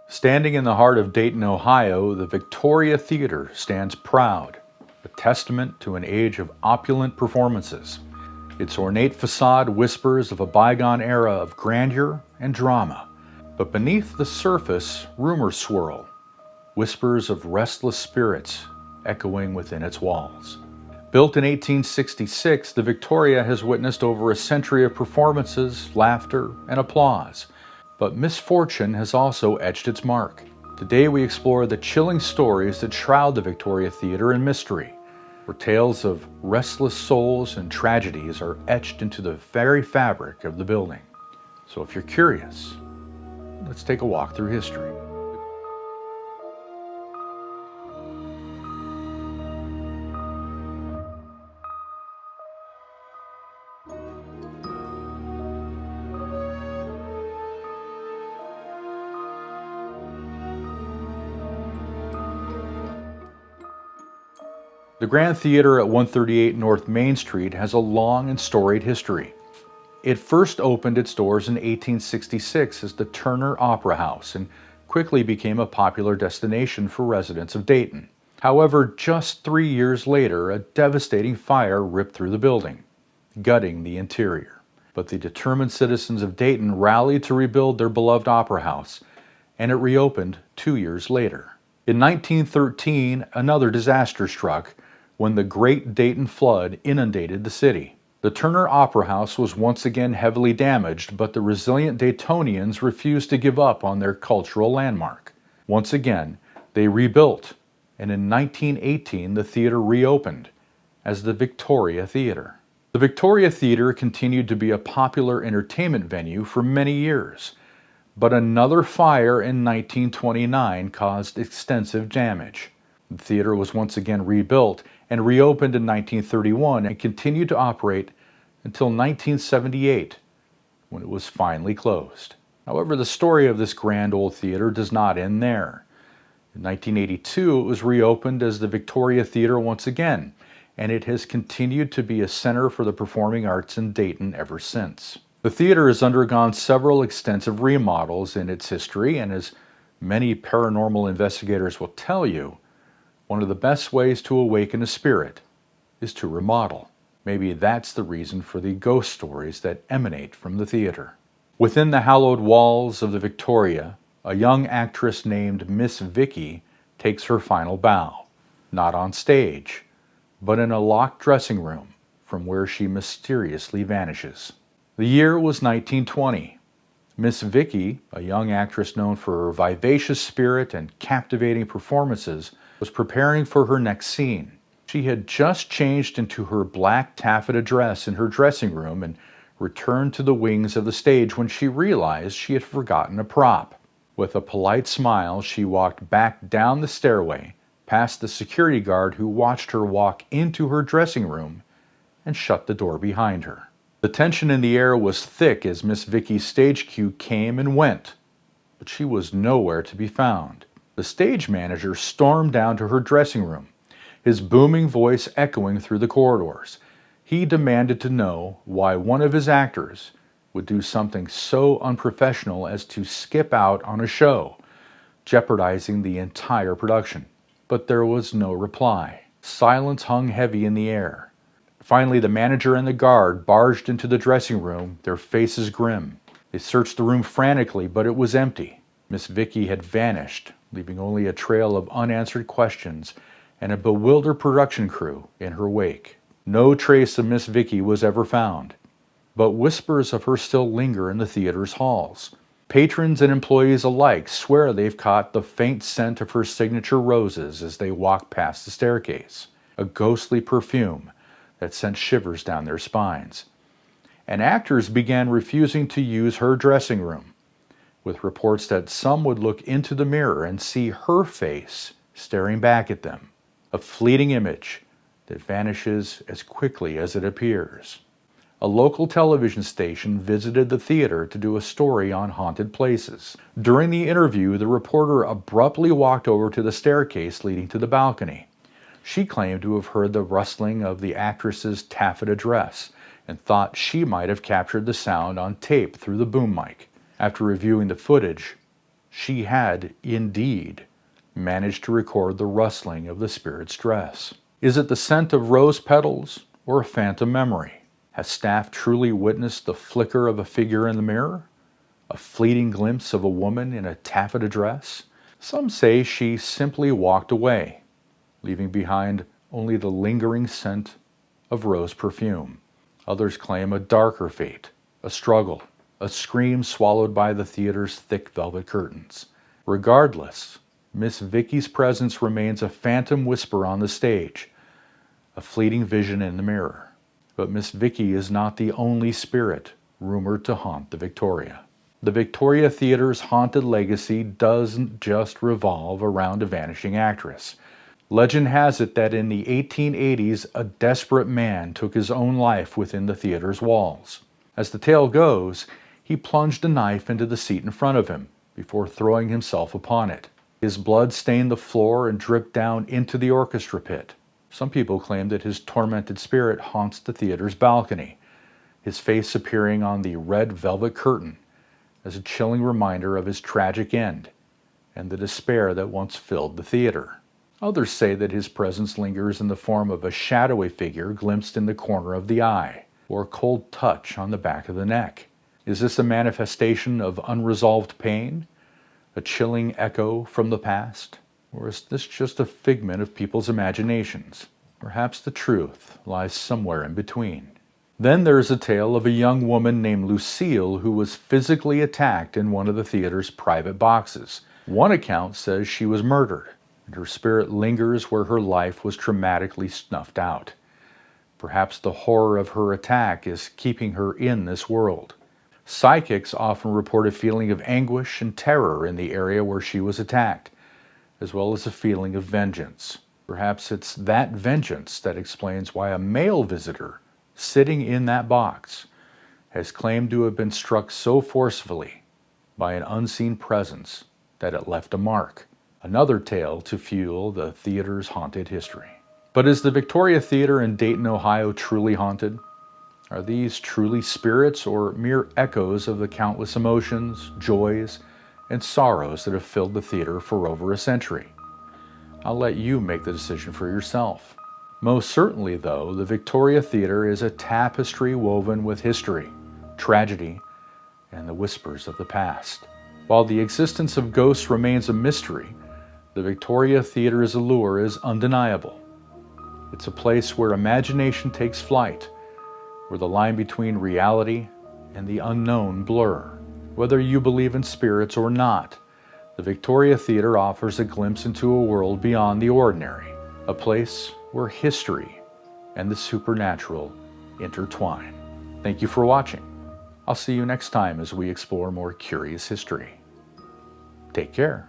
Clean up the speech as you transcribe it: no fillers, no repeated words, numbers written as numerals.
Standing in the heart of Dayton, Ohio, the Victoria Theater stands proud, a testament to an age of opulent performances. Its ornate facade whispers of a bygone era of grandeur and drama, but beneath the surface, rumors swirl, whispers of restless spirits echoing within its walls. Built in 1866, the Victoria has witnessed over a century of performances, laughter, and applause. But misfortune has also etched its mark. Today we explore the chilling stories that shroud the Victoria Theater in mystery, where tales of restless souls and tragedies are etched into the very fabric of the building. So if you're curious, let's take a walk through history. The Grand Theater at 138 North Main Street has a long and storied history. It first opened its doors in 1866 as the Turner Opera House and quickly became a popular destination for residents of Dayton. However, just 3 years later, a devastating fire ripped through the building, gutting the interior. But the determined citizens of Dayton rallied to rebuild their beloved opera house, and it reopened 2 years later. In 1913, another disaster struck when the Great Dayton Flood inundated the city. The Turner Opera House was once again heavily damaged, but the resilient Daytonians refused to give up on their cultural landmark. Once again, they rebuilt, and in 1918 the theater reopened as the Victoria Theater. The Victoria Theater continued to be a popular entertainment venue for many years, but another fire in 1929 caused extensive damage. The theater was once again rebuilt and reopened in 1931 and continued to operate until 1978, when it was finally closed. However, the story of this grand old theater does not end there. In 1982, it was reopened as the Victoria Theater once again, and it has continued to be a center for the performing arts in Dayton ever since. The theater has undergone several extensive remodels in its history, and as many paranormal investigators will tell you, one of the best ways to awaken a spirit is to remodel. Maybe that's the reason for the ghost stories that emanate from the theater. Within the hallowed walls of the Victoria, a young actress named Miss Vicky takes her final bow, not on stage, but in a locked dressing room from where she mysteriously vanishes. The year was 1920. Miss Vicky, a young actress known for her vivacious spirit and captivating performances, was preparing for her next scene. She had just changed into her black taffeta dress in her dressing room and returned to the wings of the stage when she realized she had forgotten a prop. With a polite smile, she walked back down the stairway, past the security guard who watched her walk into her dressing room, and shut the door behind her. The tension in the air was thick as Miss Vicky's stage cue came and went, but she was nowhere to be found. The stage manager stormed down to her dressing room, his booming voice echoing through the corridors. He demanded to know why one of his actors would do something so unprofessional as to skip out on a show, jeopardizing the entire production. But there was no reply. Silence hung heavy in the air. Finally, the manager and the guard barged into the dressing room, their faces grim. They searched the room frantically, but it was empty. Miss Vicky had vanished, leaving only a trail of unanswered questions and a bewildered production crew in her wake. No trace of Miss Vicky was ever found, but whispers of her still linger in the theater's halls. Patrons and employees alike swear they've caught the faint scent of her signature roses as they walk past the staircase, a ghostly perfume that sent shivers down their spines. And actors began refusing to use her dressing room, with reports that some would look into the mirror and see her face staring back at them, a fleeting image that vanishes as quickly as it appears. A local television station visited the theater to do a story on haunted places. During the interview, the reporter abruptly walked over to the staircase leading to the balcony. She claimed to have heard the rustling of the actress's taffeta dress and thought she might have captured the sound on tape through the boom mic. After reviewing the footage, she had, indeed, managed to record the rustling of the spirit's dress. Is it the scent of rose petals or a phantom memory? Has staff truly witnessed the flicker of a figure in the mirror? A fleeting glimpse of a woman in a taffeta dress? Some say she simply walked away, leaving behind only the lingering scent of rose perfume. Others claim a darker fate, a struggle, a scream swallowed by the theater's thick velvet curtains. Regardless, Miss Vicky's presence remains a phantom whisper on the stage, a fleeting vision in the mirror. But Miss Vicky is not the only spirit rumored to haunt the Victoria. The Victoria Theater's haunted legacy doesn't just revolve around a vanishing actress. Legend has it that in the 1880s, a desperate man took his own life within the theater's walls. As the tale goes, he plunged a knife into the seat in front of him before throwing himself upon it. His blood stained the floor and dripped down into the orchestra pit. Some people claim that his tormented spirit haunts the theater's balcony, his face appearing on the red velvet curtain as a chilling reminder of his tragic end and the despair that once filled the theater. Others say that his presence lingers in the form of a shadowy figure glimpsed in the corner of the eye, or a cold touch on the back of the neck. Is this a manifestation of unresolved pain? A chilling echo from the past? Or is this just a figment of people's imaginations? Perhaps the truth lies somewhere in between. Then there is a tale of a young woman named Lucille who was physically attacked in one of the theater's private boxes. One account says she was murdered, and her spirit lingers where her life was traumatically snuffed out. Perhaps the horror of her attack is keeping her in this world. Psychics often report a feeling of anguish and terror in the area where she was attacked, as well as a feeling of vengeance. Perhaps it's that vengeance that explains why a male visitor sitting in that box has claimed to have been struck so forcefully by an unseen presence that it left a mark. Another tale to fuel the theater's haunted history. But is the Victoria Theater in Dayton, Ohio truly haunted? Are these truly spirits or mere echoes of the countless emotions, joys, and sorrows that have filled the theater for over a century? I'll let you make the decision for yourself. Most certainly, though, the Victoria Theater is a tapestry woven with history, tragedy, and the whispers of the past. While the existence of ghosts remains a mystery, the Victoria Theater's allure is undeniable. It's a place where imagination takes flight, where the line between reality and the unknown blur. Whether you believe in spirits or not, the Victoria Theater offers a glimpse into a world beyond the ordinary, a place where history and the supernatural intertwine. Thank you for watching. I'll see you next time as we explore more curious history. Take care.